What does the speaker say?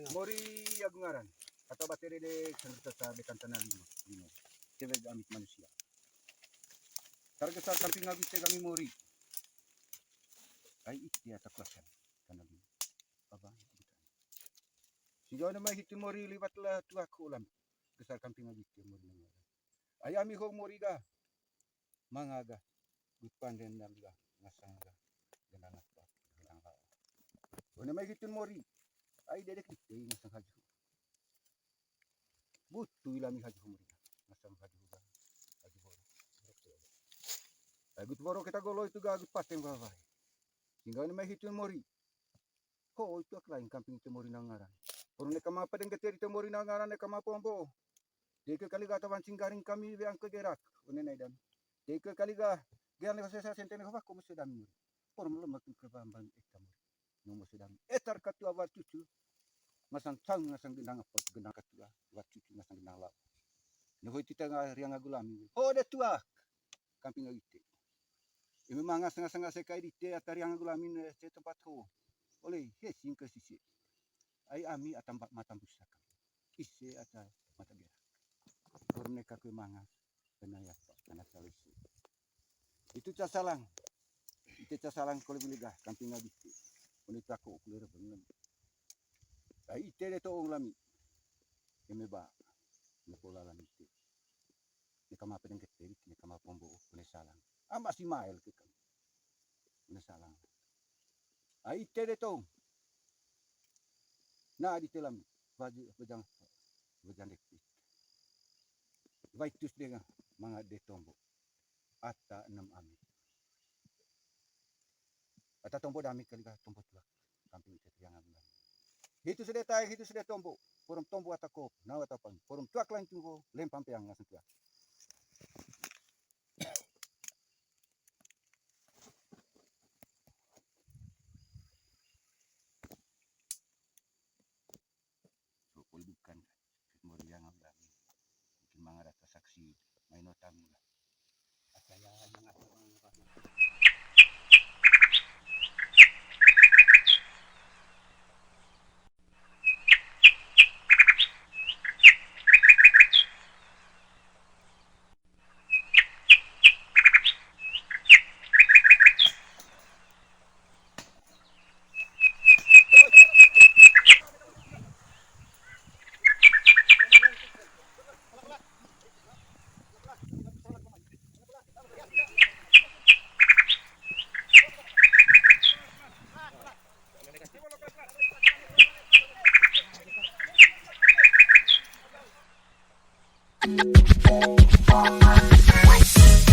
Mori agungaran atau bateri de sanggata de kantana lino. Cewek amit manusia. Targa sa kamping abis kami mori. Ai itu ya taklasan kana lino. Apa? Sejauh nama hitu mori libatlah tua kulam. Besar kamping abis ke mori nang. Ai ami ho mori ga. Mangaga. Gutpan den nalga ngasanga. Genang apa? Genang apa? Ona mai hitu mori. Ai dedek dikte ngasang haju. Butuh ilami haju mori. Ngasang haju ga. Haju boro. Ai gut boro kita golo itu ga gut pateng bawai. Hingga ona mai hitu mori. Ho itu lain kamping itu mori nangaran. Porone kama apa dengan teri itu mori nangaran ne kama pombo. Deke kali ga tawan singgaring kami yang kegerak. One nai dan. Deke kali ga gian le sesa sentene ho ko sedang mori. Por lemak ke bambang etam. Nomo sedang etar katu awal cucu. Ngasang sang ngasang gendang apa gendang katua awal cucu ngasang gendang law. Ne hoi tita riang agulami. Ho de tua kamping agite. Ime manga sanga sekai dite atari yang agulami ne se tempat ho. Oleh he singke sisi. Ai ami atambak matam pusaka. Ise ata mata berak. Por mereka ke manga penaya kana salisi. Itu casalang. Itu casalang kalau biligah kamping agite. Oni tako kulere benem. Ai ite de to ulami. Eme ba. Ne pola lami ite. Ne kama pedeng keteri, ne kama pombo ne salang. Amba si mael ke kam. Ne salang. Ai ite de to. Na di telam baju bejang dekit. Vaitus dengan manga de tombo. Ata 6 ami. Ata tombo dami kali ka tombo tua. Kamping itu yang ambil. Itu sudah tai, itu sudah tombo. Forum tombo atako, nawa tapan. Forum tuak lain tunggu, lempam peang ngasang tuak. So pol bukan mori yang ambil. Mungkin manga data saksi main otam lah. Asaya yang What?